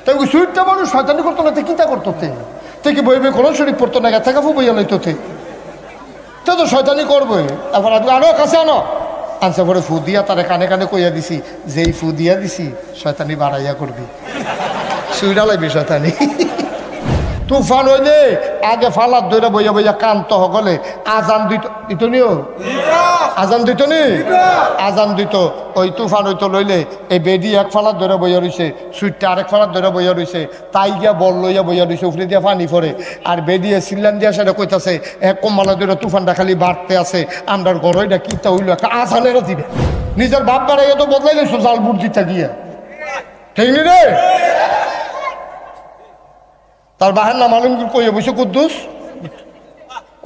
তাই ওই সুইটটা মানুষ শয়তানি করতো না, কিতা করতো থেকে বই বই কোরআন শরীফ পড়তো না, থেকে ফু বইয়া লইতো তো শয়তানি করবে। এখন আনো কাছে আনো আনছে পরে ফু দিয়া তারে কানে কানে কইয়া দিছি, যেই ফু দিয়া দিছি শয়তানি বাড়াইয়া করবি, সুইটা লাগবে শয়তানি। তুফান হইলে আগে ফালার ধরে বইয়া বইয়া কান্ত হলে আজান দিত নিও, আজান দিত নি, আজান দিত। ওই তুফান হইতো লইলে এই বেডি এক ফালার ধরে বইয়া রইছে, সুইটটা আরেক ফালার ধরে বইয়া রইছে, তাই গিয়া বল লইয়া বইয়া রইছে, উফরে দিয়া পানি পরে আর বেডিয়ে সিল্লান দিয়া সেটা কইতাছে এক কম্মালা ধরে তুফানটা খালি বাড়তে আছে, আমরার গড়ইটা কিতা হইলো একটা আজানেরও দিবে। নিজের বাপ বাড়াইয়া তো বদলাই লইছো জাল বুট দিতে গিয়া, ঠিক নি রে? তার বাহের নাম আলমগীর, কইয়া বসে কুদ্দুস।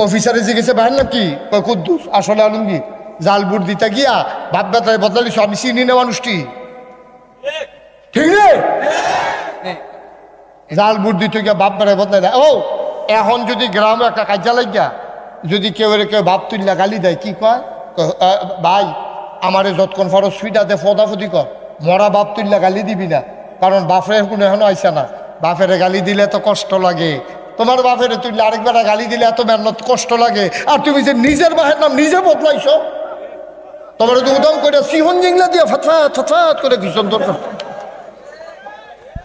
অফিসারে জিজ্ঞেসে বাহের নাম কি, কই কুদ্দুস, আসলে আলমগীর। জাল বুট দিতে গিয়া বাপ বেটায় বদলালিস, আমি চিনি না মানুষটি, ঠিক রে? জাল বুট দিতে গিয়া বাপ বেটায় বদলাই দেয়। ও এখন যদি গ্রামে একটা কাজা লাগিয়া যদি কেউ বাপ তুললা গালি দেয়, কি কয়, ভাই আমারে যতক্ষণ ফরজ সুইটাতে ফদাফদি কর, মরা বাপ তুললা গালি দিবি না, কারণ বাপের কোনো এখনো আইসা না, বাপেরে গালি দিলে এত কষ্ট লাগে, তোমার বাপেরে তুললে আরেকবার গালি দিলে এত মেহনত কষ্ট লাগে, আর তুমি যে নিজের বাহের নাম নিজে বদলাইছো, তোমার তো উদম করে সিহন জিংলা দিয়ে ফতফাত ফতফাত করে ভীষণ দরকার,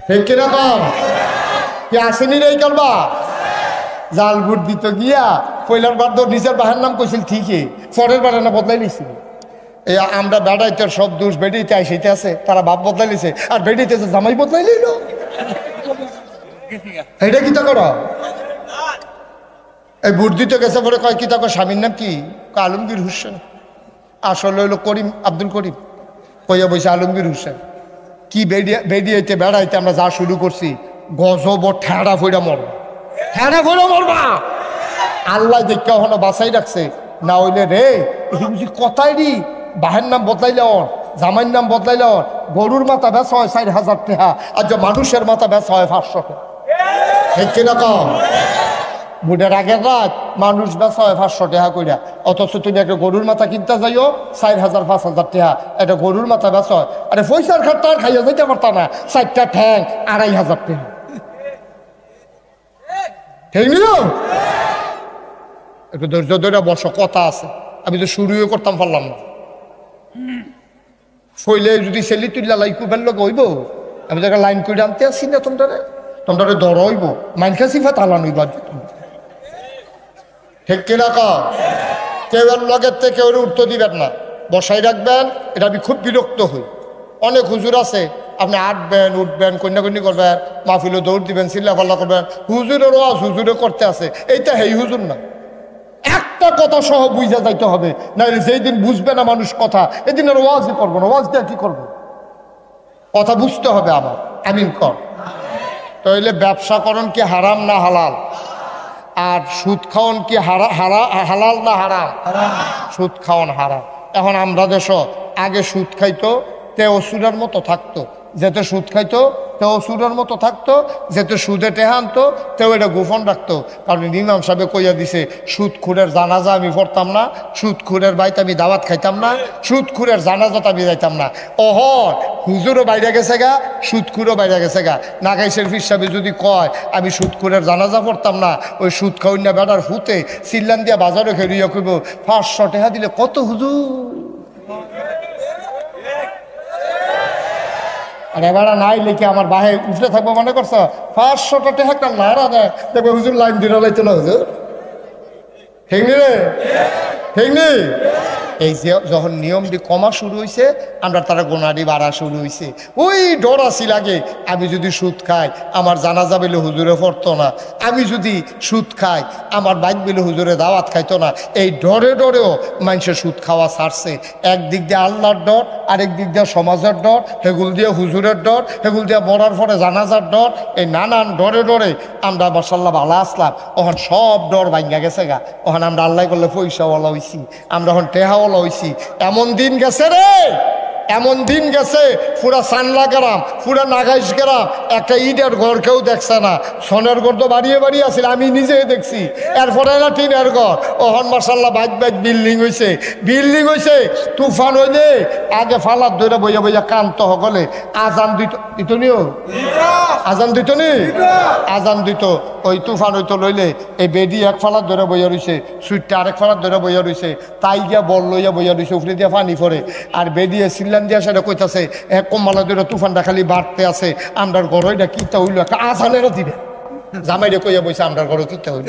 ঠিক কিনা কম? কি আসেনি রে করবা? জাল বুট দিত গিয়া পয়লার বার তো নিজের বাহের নাম কইছিল ঠিকই, পরের বার না বদলাই নিছিল। এই আমরা বেড়াইতে সব দোষ বেড়িতে আইসিতে আছে, তারা বাপ বদলাই লিছে, আর বেড়িতে জামাই বদলাই লইল, এটা কিতা করো? এই বুট দিতে গেছে পরে কয় কিতা কর, স্বামীর নাম কি, আলমগীর হোসেন, আসলে হইলো করিম, আব্দুল করিম। কইয়া বসে আলমগীর হোসেন। কি বেড়িয়েতে বেড়াইতে আমরা যা শুরু করছি, গজব ঠেড়া ফইরা মরবা, ঠেড়া ফইরা মরবা। আল্লাহ দেখে এখনো বাঁচাই রাখছে, না হইলে রে বুঝি কথাই রি, বাহের নাম বদলাইলে ওর, জামাইয়ের নাম বদলাইলে ওর, গরুর মাথা বেচা হয় 4,000 টাকা, আর যে মানুষের মাথা বেচা হয় 500 টাকা, ঠিক কিরকম? বুটের আগের রাত মানুষ বেচা হয় 500 টাকা কইরা, অথচ তুমি একটা গরুর মাথা কিনতে যাইও 4,000 5,000 টাকা, একটা গরুর মাথা বেচা হয়, আরে পয়সার খাটটা আর খাইয়া যাইতে পারতা না, 4টা ঠ্যাং 2,500 টাকা, ঠিক নিল? একটু ধৈর্য ধরে বসো, কথা আছে, আমি তো শুরুও করতাম পারলাম না। ফইলে যদি সেলি তুললা লাই কুবের লোক হইব, আমি তো লাইন করে আনতে আসি না, তোমরা দর হইব, মাইনখা সিফা তালান হইব, ঠিক কিনা কা? কেউ এর লগের থেকে কেউ উত্তর দিবেন না, বসাই রাখবেন, এটা আমি খুব বিরক্ত হই। অনেক হুজুর আছে, আপনি আটবেন উঠবেন কন্যাকন্যি করবেন, মাহফিলে দৌড় দিবেন, চিল্লাফাল্লা করবেন, হুজুরের ওয়াজ হুজুরে করতে আছে, এইটা হেই হুজুর না। একটা কথা সহ বুঝা যাইতে হবে, নাহলে যেই দিন বুঝবে না মানুষ কথা, এদিন আর ওয়াজই করবো না, ওয়াজ দিয়ে কি করবো? কথা বুঝতে হবে আমার, আমিন কর। তাহলে ব্যবসা করণ কি হারাম না হালাল? আর সুদ খাওয়ান কি হালাল না হারাম? সুদ খাওয়ান হারাম। এখন আমরা দেশ আগে সুদ খাইতো তে অসুরের মতো থাকতো, যেতে সুদ খাইতো তেও অসুরের মতো থাকতো, যেতে সুদে টেহা আনতো তেও এটা গোপন রাখতো, কারণ ইমাম সাহেব কইয়া দিছে সুদখুরের জানাজা আমি পড়তাম না, সুদখুরের বাইতে আমি দাওয়াত খাইতাম না, সুদখুরের জানাজাত আমি যাইতাম না। অহর হুজুরও বাইরে গেছে গা, সুদখুরও বাইরে গেছে গা। নাগাইশের ফির সাহেব যদি কয় আমি সুদখুরের জানাজা পড়তাম না, ওই সুদ খাওয়াই না বেটার ফুতে চিল্লান দিয়া বাজারে খেলিয়া কইব 500 টাকা দিলে কত হুজুর, আর এবার নাই লিখে আমার বাহে উঠে থাকবো মনে করছো, 500 টাকা একটা নাড়া দেয়, দেখবে হুজুর লাইন দিন লাইতে না হুজুর, ঠিক নি রে, ঠিক নি? এই যে যখন নিয়মটি কমা শুরু হয়েছে, আমরা তারা গোনাডি বাড়া শুরু হয়েছে, ওই ডর আসি লাগে আমি যদি সুদ খাই আমার জানাজা বেলে হুজুরে পড়তো না, আমি যদি সুদ খাই আমার বাইক বেলে হুজুরে দাওয়াত খাইতো না, এই ডরে ডরেও মানুষের সুদ খাওয়া ছাড়ছে। একদিক দিয়ে আল্লাহর ডর, আরেক দিক দিয়ে সমাজের ডর, হেগুল দিয়ে হুজুরের ডর, হেগুল দিয়ে মরার পরে জানাজার ডর, এই নানান ডরে ডরে আমরা মাশাআল্লাহ ভালো আসলাম। ওখান সব ডর ভাঙ্গা গেছে গা, ওখান আমরা আল্লাহ করলে পয়সাওয়ালা হইছি, আমরা এখন টেহাওয়ালা হইছি। এমন দিন গেছে রে এমন দিন গেছে পুরা সানলা গ্রাম পুরা নাগাইশ গ্রাম একটা ইটের ঘর কেউ দেখছে না, সোনের ঘর তো বাড়িয়ে বাড়িয়ে আছিল, আমি নিজেই দেখছি। এরপরে না টিনের ঘর, ওহন মার্শাল্লাহ বাইক বাইক বিল্ডিং হয়েছে, বিল্ডিং হয়েছে। তুফান হইলে আগে ফালার ধরে বইয়া বইয়া কান্ত সকলে আজান দিত নিও, আজান দিত নি, আজান দিত। ওই তুফান হইতো লইলে এই বেডি এক ফালার ধরে বইয়া রয়েছে, সুইটটা আরেক ফালার ধরে বইয়া রয়েছে, তাই গিয়া বল লইয়া বইয়া রয়েছে, উফরে দিয়া পানি পড়ে। আর বেডিয়ে সিল্লান দিয়া সেটা কইতাছে এক কম্মালা ধরে তুফানটা খালি বাড়তে আছে, আমরার ঘর ওইটা কিতা হইলো, একটা আজানেরও দিবে। জামাইরে কইয়া বইছে আমরার ঘরও কিতা হইল,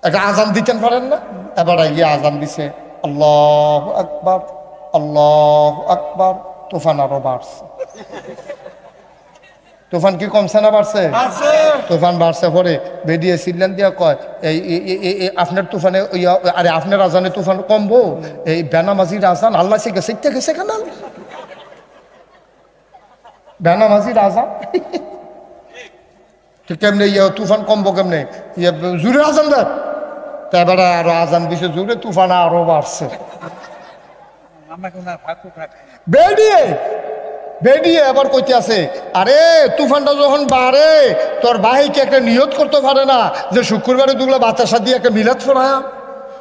একটা আজান দিতেন পারেন না? এবার গিয়ে আজান দিছে, আল্লাহু আকবার, আল্লাহু আকবার। তুফান আরো বাড়ছে। তুফান কি কমছে না বাড়ছে? তুফান বাড়ছে। পরে বেরিয়ে সিল্লান দিয়া কয় এই আপনার তুফানে, আরে আপনার আজানে তুফান কমবো, এই বেনামাজির আজান আল্লাহ সে গেছে গেছে কেন? বেনামাজির আজান কেমনে তুফান কমবো কেমনে? জুড়ে আজান দেন। তা এবারে আরো আজান দিছে জুড়ে, তুফান আরো বাড়ছে। বেরিয়ে বেরিয়ে আবার কইতে আছে, আরে তুফানটা যখন বাড়ে তোর ভাইকে একটা নিয়ত করতে পারে না যে শুক্রবারে দুগুলো বাতাসা দিয়ে একটা মিলাদ ফোরায়া,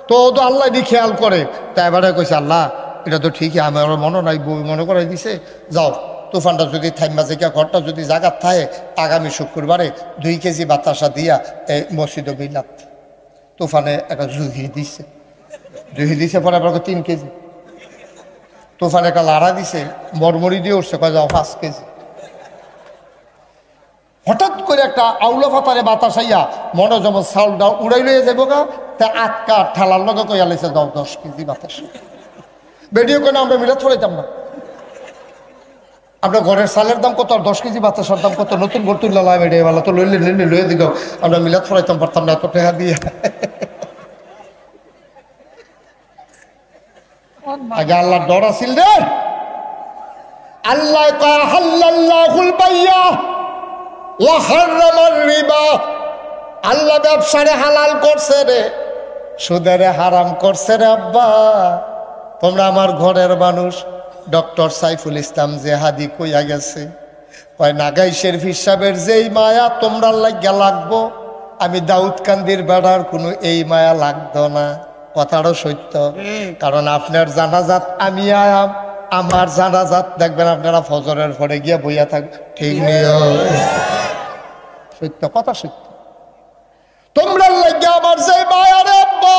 তো ও তো আল্লাহ দিয়ে খেয়াল করে। তাই এবারে কইছে আল্লাহ এটা তো ঠিকই, আমার মনে নাই, বই মনে করাই দিছে, যাও তুফানটা যদি থাইমা জায়গা ঘরটা যদি জাগাত থাকে আগামী শুক্রবারে 2 কেজি বাতাসা দিয়া এই মসজিদে মিলাদ। তুফানে একটা জুহি দিছে, জুহি দিছে পরে আবার 3 কেজি। তুফান একটা লাড়া দিছে, মরমরি দিয়ে উঠছে, কয় যাও 5 কেজি। হঠাৎ করে একটা আউলা ফাতারে বাতাস আইয়া মনে যেমন চাউলটা উড়াই লইয়া যাবো গা, তা আটকা ঠেলার লগে কইয়া লাইছে দাও 10 কেজি বাতাস। বেরিয়ে কেন আমরা মিলাদ ছড়াইতাম না? আপনার ঘরের চালের দাম কত আর 10 কেজি বাতাসার দাম কত? নতুন ঘর তুললা মেডে ভালো তো লইলে নিলে লইয়া দিল, আমরা মিলাদ ছড়াইতাম পারতাম না এত টাকা দিয়ে। আগে আল্লাহর ডর আছিল রে। আল্লাহ কয় হাল্লাল্লাহুল বাইয়া ওয়া হারামার রিবা, আল্লাহ ব্যবসারে হালাল করছে রে, সুদেরে হারাম করছে রে। আব্বা তোমরা আমার ঘরের মানুষ। ডক্টর সাইফুল ইসলাম জেহাদি কইয়া গেছে, কয় নাগাইশের হিসাবের যেই মায়া তোমরা লাগিয়া লাগবো, আমি দাউদ কান্দির বেড়ার কোনো এই মায়া লাগতো না। কথাটা সত্য, কারণ আপনার জানাজাত আমি আয়াম, আমার জানাজাত দেখবেন আপনারা ফজরের পরে গিয়া বইয়া থাকবে, ঠিক নেই? সত্য কথা, সত্য। তোমরা লাগিয়া আমার যে মায়া রে আব্বা,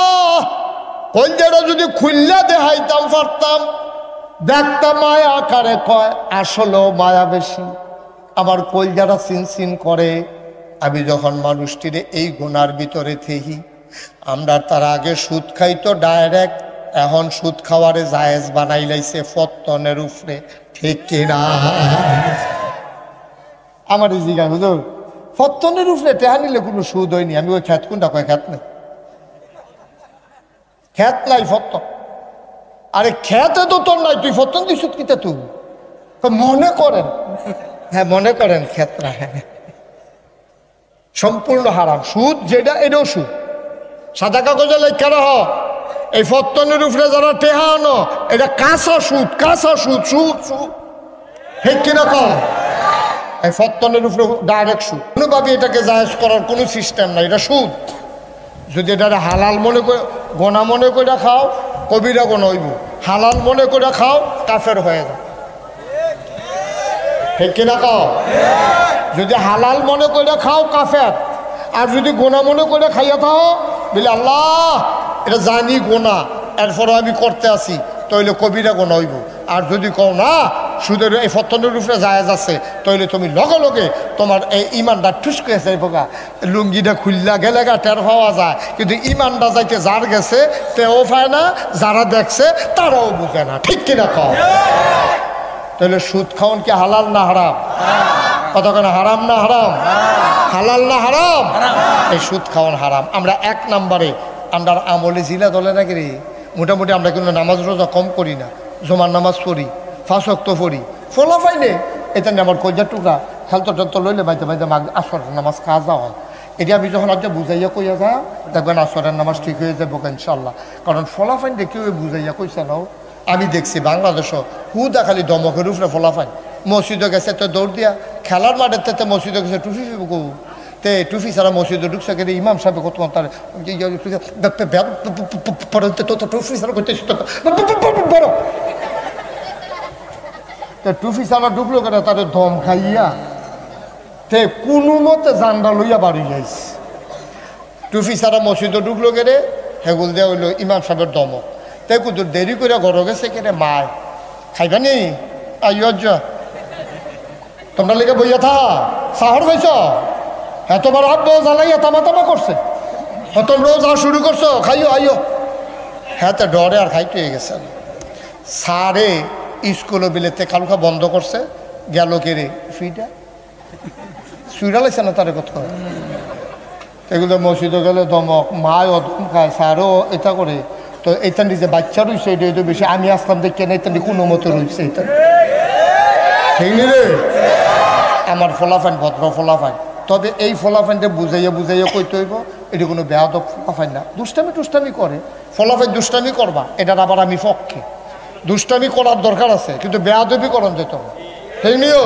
কলজাটা যদি খুললা দেখাইতাম পারতাম, দেখতাম মায়া আকারে কয়, আসলেও মায়া বেশি। আমার কলজাটা চিনচিন করে। আমি যখন মানুষটিরে এই গুনার ভিতরে থেহি, আমরা তার আগে সুদ খাইতো ডাইরেক্ট, এখন সুদ খাওয়ারে জায়েজ বানাই লাইছে ফত্তনের উপরে, ঠিক কিনা? আমার এই জিগা হুজুর ফত্তনের উপরে টেহা নিলে কোনো সুদ হয়নি। আমি ওই খ্যাত কোনটা কয়, খ্যাত নেই, খ্যাত নাই ফত্তন। আরে খ্যাতে তো তোর নাই, তুই ফত্তন দিস কিতা? তুই মনে করেন, হ্যাঁ মনে করেন খ্যাতরা, হ্যাঁ সম্পূর্ণ হারাম। সুদ যেটা এটাও সুদ, সাদা কাগজে লেখা রহ। এই ফত্তনের উপরে যারা টেহা আনো, এটা কাঁচা সুদ, কাঁচা সুদ, সুদ সুদ, ঠিক কিনা কম? এই ফত্তনের উপরে ডাইরেক্ট সুদ, কোনোভাবে এটাকে জায়েজ করার কোনো সিস্টেম নাই, এটা সুদ। যদি এটা হালাল মনে করে গোনা মনে করে খাও, কবিরা গোনা হইব। হালাল মনে করে খাও, কাফের হয়ে যায়, ঠিক কিনা কও? যদি হালাল মনে করে খাও কাফের, আর যদি গোনা মনে করে খাইয়া থাও বলে আল্লাহ এটা জানি গোনা, এরপরও আমি করতে আসি, তাইলে কবিরা গোনা হইব। আর যদি কও না সুদের এই ফত্তনের উপরে জায়েজ আছে, তাইলে তুমি লগে লগে তোমার এই ইমানটা ঠুসকে যাইব গা, লুঙ্গিটা খুললা গেলে গা টের পাওয়া যায়। কিন্তু ইমানটা যাইতে যার গেছে তেও পায় না, যারা দেখছে তারাও বুঝে না, ঠিক কিনা কও? তাহলে সুদ খাওয়ান কি হালাল না হারাম? কথা কেন, হারাম না হারাম? হালাল না হারাম? এই সুদ খাওয়ান হারাম। আমরা 1 নম্বরে আমরা আমলে জিলা দলে নাকি রে, মোটামুটি আমরা কিন্তু নামাজ রোজা কম করি না, জমার নামাজ পড়ি, 5 ওয়াক্ত পড়ি, ফলা পাইলে এটা নিয়ে আমার কলজার টুকরা খেলতো টেলতো লইলে বাইতে বাইতে আসরের নামাজ খাওয়া হয়। এটা আমি যখন আজকে বুঝাইয়া কইয়া যা দেখবেন আসরের নামাজ ঠিক হয়ে যাবো ইনশাল্লাহ। কারণ ফলা পাইলে কেউ বুঝাইয়া কইছে নাও আমি দেখছি বাংলাদেশও হুদা খালি দমকের উপরে ফলাফাই মসজিদে গেছে তো দৌড় দিয়া খেলার মাঠের থেকে মসজিদে গেছে টুফি তে টুফি ছাড়া মসজিদে ঢুকছে কিন্তু ইমাম সাহেব কত তার টুফি ছাড়া করতে বড় টুফি ছাড়া ঢুকলো কেন তার দম খাইয়া তে কোনো মতে জান্ডা লইয়া বাড়ি যাইছে টুফি ছাড়া মসজিদে ঢুকলো কেনে হেগুল দেওয়া হইলো ইমাম সাহেবের দমক তাই কুদু দেরি করে ঘর গেছে কেনে মায় খাইবা নি আইয়া তোমরা লেগে বইয়া থা সাহর পাইছ হ্যাঁ তোমার আব্বা জ্বালাইয়া তামা করছে তোমরাও যা শুরু করছো খাইও আইও হ্যাঁ তো ডরে আর খাইতে হয়ে গেছে সারে স্কুলে বিলেতে কালুকা বন্ধ করছে গেল কেড়ে ফিটা সুইরা লাগছে না তার কথা এগুলো মসজিদে গেলে দমক মায় অদম খায় স্যারও এটা করে তো এটা নিজে বাচ্চা রয়েছে এটা এটা বেশি আমি আসলাম দেখে না এটা কোনো মতো রয়েছে এটা ঠিক নি রে আমার ফলাফাইন ভদ্র ফলাফাইন তবে এই ফলাফাইনটা বুঝাইয়া কইতে হইব এটা কোনো বেয়াদব ফলাফাইন না দুষ্টামি করে ফলাফাইন দুষ্টামি করবা এটার আবার আমি পক্ষে দুষ্টামি করার দরকার আছে কিন্তু বেয়াদবি করন যেত ঠিক নিও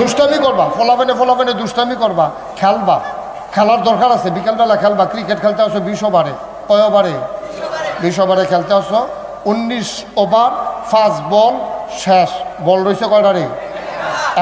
দুষ্টামি করবা ফলাফাইনে দুষ্টামি করবা খেলবা খেলার দরকার আছে বিকালবেলা খেলবা ক্রিকেট খেলতে আসো 20 ওভারে কয় ওভারে 20 ওভারে খেলতে আসো 19 ওভার 5 বল শেষ বল রয়েছে কয়টা রে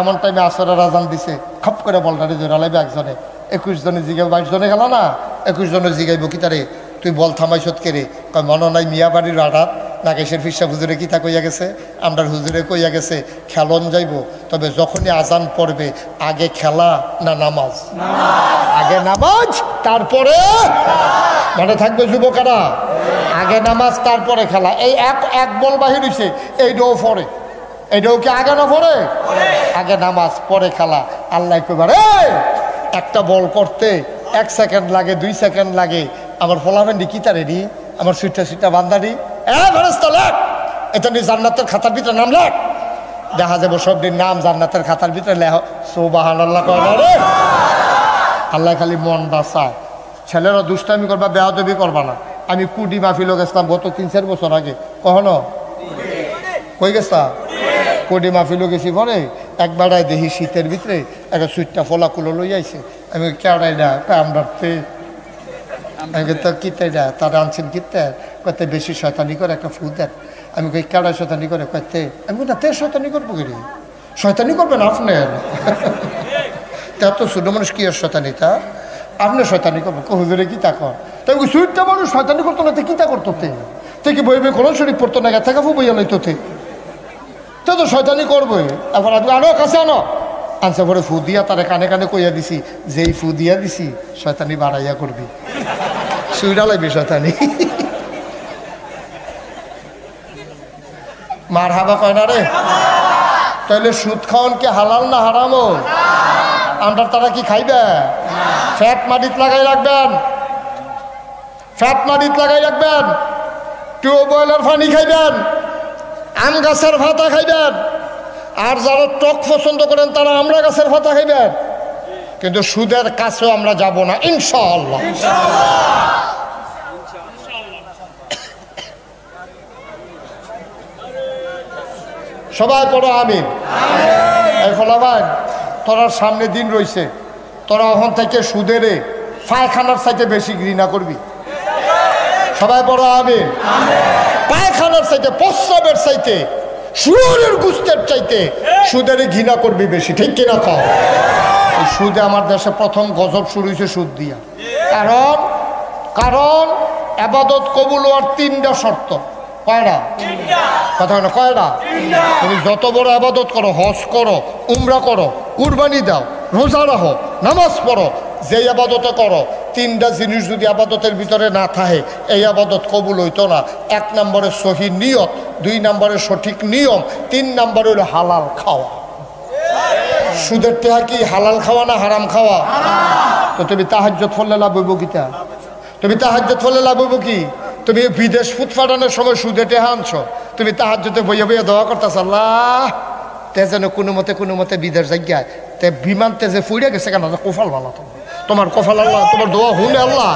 এমন টাইমে আসরের আজান দিছে খপ করে বলটারে ধরে লাইবে একজনে 21 জনে জিগাইব 22 জনে গেল না 21 জনে জিগাইব কি তারে তুই বল থামাইছত কেরে কয় মনে নাই মিয়া বাড়ির আড়াত নাগেশের ফিসা হুজুরে কিতা কইয়া গেছে আমরার হুজুরে কইয়া গেছে খেলন যাইব তবে যখনই আজান পড়বে আগে খেলা না নামাজ আগে নামাজ তারপরে মনে থাকবে যুবকেরা আগে নামাজ তারপরে খেলা এই এক বল বাহির হইছে এইটাও পড়ে এইটাও কি আগে না পড়ে আগে নামাজ পরে খেলা আল্লাহ কইবার একটা বল করতে 1 সেকেন্ড লাগে 2 সেকেন্ড লাগে আমার ফলাফেন্ডি কি তারে নি আমার সুইটা বান্দারি এটা নিয়ে জান্নাতের খাতার ভিতরে নাম লেখ দেখা যাবো সবদিন নাম জান্নাতের খাতার ভিতরে লেখ সুবহানাল্লাহ রে আল্লাহ খালি মন বাঁচায় ছেলেরা দুষ্টামি করবা বেয়াদবি করবা না আমি কুডি মাহফিল গেছিলাম গত 3-4 বছর আগে কখনো কই গেছা কুডি মাহফিল গেছি পরে একবার দেখি শীতের ভিতরে একটা সুইটটা ফলা কুলো লই আইছে আমি কেড়াই না কামড়াতে আমি তো কিতাইরা তারা আনছেন কিতে কত বেশি শয়তানি করে একটা ফু দেন আমি কই কেড়া শয়তানি করে কইতে আমি না তে শয়তানি করবো কি শয়তানি করবেন আপনার তা তো ছোট মানুষ কি আর শয়তানি তা আপনি শয়তানি করবো হুজুরে কি তা কর তাই ওই সুইটটা মানুষ শয়তানি করতো না কি তা করতো তে কি বই কোরআন শরীফ পড়তো না গা থেকে ফু বইয়া লইতো তে তো শয়তানি করবোই এখন আপনি আনো কাছে আনো আনসা পরে ফু দিয়া তারে কানে কানে কইয়া দিছি যেই ফু দিয়া দিছি শয়তানি বাড়াইয়া করবি সুইরা লাগবে শয়তানি মার হাবা কয় না রে তাহলে সুদ খাওয়ান কি হালাল না হারাম আমরা তারা কি খাইবে ফ্যাট মাটিত লাগাই রাখবেন টিউবওয়েলের পানি খাইবেন আম গাছের ভাতা খাইবেন আর যারা টক পছন্দ করেন তারা আমরা গাছের ভাতা খাইবেন কিন্তু সুদের কাছেও আমরা যাব না ইনশাআল্লাহ সবাই পড়ো আমিন এই ফলাভাই তোরা সামনে দিন রয়েছে তোরা ওখান থেকে সুদেরে পায়খানার চাইতে বেশি ঘৃণা করবি সবাই পড়ো আমিন পায়খানার চাইতে প্রস্রাবের চাইতে শুয়োরের গুস্তের চাইতে সুদের ঘৃণা করবি বেশি ঠিক কিনা কও সুদে আমার দেশে প্রথম গজব শুরু হয়েছে সুদ দিয়া কারণ ইবাদত কবুল হওয়ার 3টা শর্ত কয়টা কথা না কয়টা তুমি যত বড় ইবাদত করো হজ করো উমরা করো কুরবানি দাও রোজা রাখো নামাজ পড়ো যে ইবাদতে করো 3টা জিনিস যদি ইবাদতের ভিতরে না থাকে এই ইবাদত কবুল হইতো না 1 নম্বরে সহি নিয়ত 2 নম্বরে সঠিক নিয়ম 3 নম্বরে হলো হালাল খাওয়া সুদের টেহা কি হালাল খাওয়া না হারাম খাওয়া তো তুমি তাহাজ্জুদ পড়লে লাভ হইব কিতা কি তুমি বিদেশ ফুটফাটানোর সময় সুদে টেহা আনছো তুমি তাহাজ্জুদে বইয়া দোয়া করতেছ আল্লাহ তে যেন কোনো মতে বিদেশ জায়গায় তে বিমান তেজে ফুড়ে গেছে কেন কপাল ভালো তোমার কপাল আল্লাহ তোমার দোয়া হুনে আল্লাহ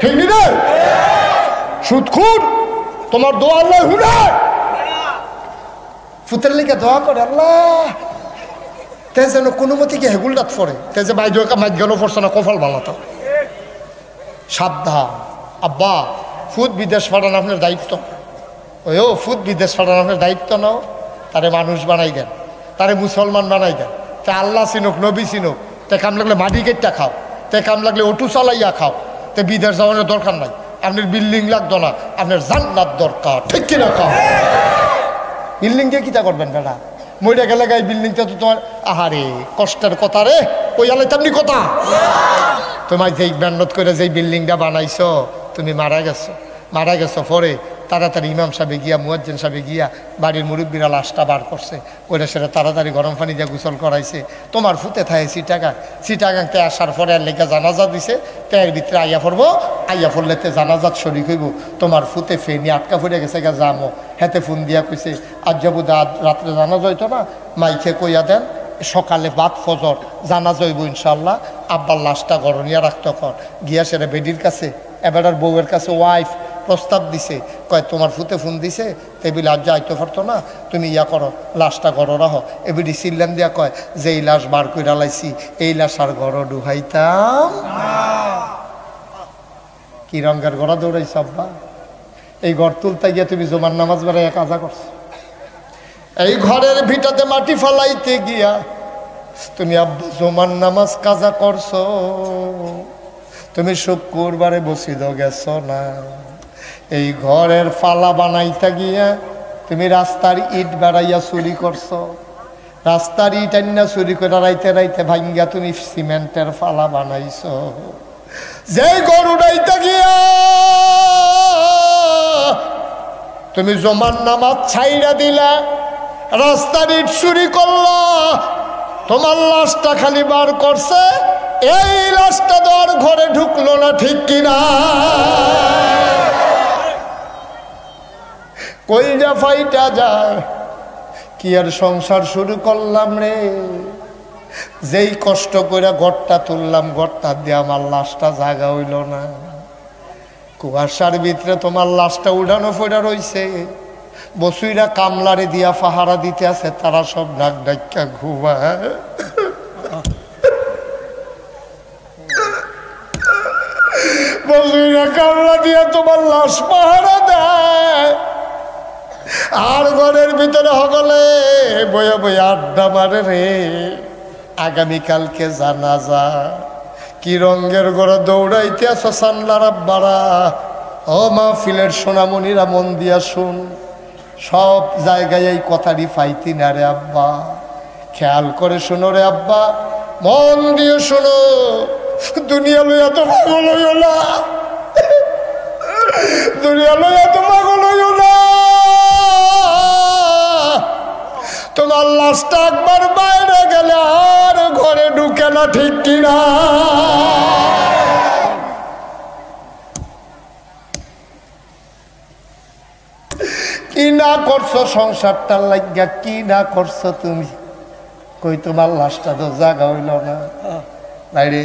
ঠিক নি রে সুদখুর তোমার দোয়া আল্লাহ শুনে। ফুতের লিখে দোয়া করে আল্লাহ তে যেন কোনো মতে কি হেগুল দাঁত পড়ে তে যে বাইজ মাইক গেল পড়ছে না কপাল বানাতো। সাবধান আব্বা, ফুদ বিদেশ পাঠানো আপনার দায়িত্ব। ওই ও ফুদ বিদেশ পাঠানো আপনার দায়িত্ব নাও। তারে মানুষ বানাই দেন, তারে মুসলমান বানাই দেন। তে আল্লাহ চিনুক, নবী চিনুক। তে কাম লাগলে মাটি কেটটা খাও, তে কাম লাগলে অটো চালাইয়া খাও। তে বিদেশ যাওয়ানোর দরকার নাই। আপনার বিল্ডিং লাগতো না, আপনার জান্নাত দরকার। ঠিক কিনা খাও? বিল্ডিং দিয়ে কিতা করবেন বেটা? মইটা গেলে গাই বিল্ডিংটা তো তোমার আহারে কষ্টের কথা রে। ওই আলে তেমনি কথা। তোমার যেই মেহনত করে যেই বিল্ডিংটা বানাইছো তুমি মারা গেছো পরে তাড়াতাড়ি ইমাম সাহেবে গিয়া মুয়াজ্জিন সাহেবে গিয়া বাড়ির মুরব্বীরা লাশটা বার করছে। ওইটা সেটা তাড়াতাড়ি গরম পানি দিয়ে গোসল করাইছে। তোমার ফুতে থাকে চিটাগাংতে আসার পরে আর লেখা জানাজা দিছে। তের ভিতরে আইয়া পড়বো, আইয়া পড়লে তে জানাজাত শরিক হইব। তোমার ফুতে ফেনি আটকা ফুটে গেছে গা যামো। হেতে ফোন দিয়া কইছে আজ যাবো রাত্রে জানাজা হইতো না, মাইকে কইয়া দেন সকালে বাদ ফজর জানা যাইব ইনশাল্লাহ। আব্বার লাশটা গরনিয়া রাখতে কর গিয়া সেটা বেডির কাছে এবার বউয়ের কাছে ওয়াইফ প্রস্তাব দিছে। কয় তোমার ফুতে ফোন দিছে টেবিল আজ যাইতে পারতো না, তুমি ইয়া করো লাশটা গড় রাখো। এবিডি সিল্লাম দিয়া কয় যে এই লাশ বার কইরা লাইছি এই লাশ আর গড় ডুহাইতাম। কি রঙের গড়া দৌড়াইছ আব্বা? এই ঘর তুলতে গিয়া তুমি জুমার নামাজ বেড়াইয়া কাজা করছো। এই ঘরের ভিটাতে মাটি ফালাইতে গিয়া তুমি আব্বা জুমার নামাজ কাজা করছো। তুমি শুক্রবারে বসিদ গেছো না। এই ঘরের ফালা বানাইতে গিয়া তুমি রাস্তার ইট বাড়াইয়া চুরি করছো। রাস্তার ইট আন্না চুরি করে রাইতে রাইতে ভাঙ্গা তুমি সিমেন্টের ফালা বানাইছো। যে ঘর উড়াইতে গিয়া তুমি জমান নামাজ ছাইড়া দিলা, রাস্তার ইট চুরি করলা, তোমার লাশটা খালি বার করছে। এই লাশটা তো আর ঘরে ঢুকলো না। ঠিক কিনা? কইজা ফাইটা যায়। কি আর সংসার শুরু করলাম রে। যেই কষ্ট করে ঘরটা তুললাম, ঘরটা দিয়ে আমার লাশটা জাগা হইল না। কুয়াশার ভিতরে তোমার লাশটা উড়ানো ফোড়া রইছে। বসুইরা কামলারে দিয়া পাহারা দিতে আছে, তারা সব ডাক ডাক্কা ঘুমায়। বসুইরা কামলা দিয়া তোমার লাশ পাহারা দেয়। আর ঘরের ভিতরে হগলে বয়ে বয়ে আড্ডা মারে রে। আগামীকালকে জানাজা। কি রঙের ঘরে দৌড়াইতে আছো সানলার আব্বারা। ও মাহফিলের সোনামণিরা মন দিয়া শুন। সব জায়গায় এই কথাটি পাইতি না রে আব্বা। খেয়াল করে শোনো রে আব্বা, মন দিয়ে শোনো। দুনিয়া লইয়া তো পাগল হইও না। দুনিয়া লইয়া তো পাগল হইও না। তোমার লাশটা একবার বাইরে গেলে আর ঘরে ঢুকে না। ঠিক কিনা? কি না করছো সংসারটার লাগিয়া? কি না করছো তুমি? কই তোমার লাশটা তো জাগা হইল না। বাইরে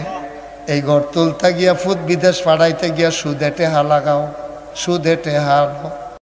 এই ঘর তুলতে গিয়া ফুট বিদেশ পাঠাইতে গিয়া সুদে টেহা লাগাও, সুদে টেহা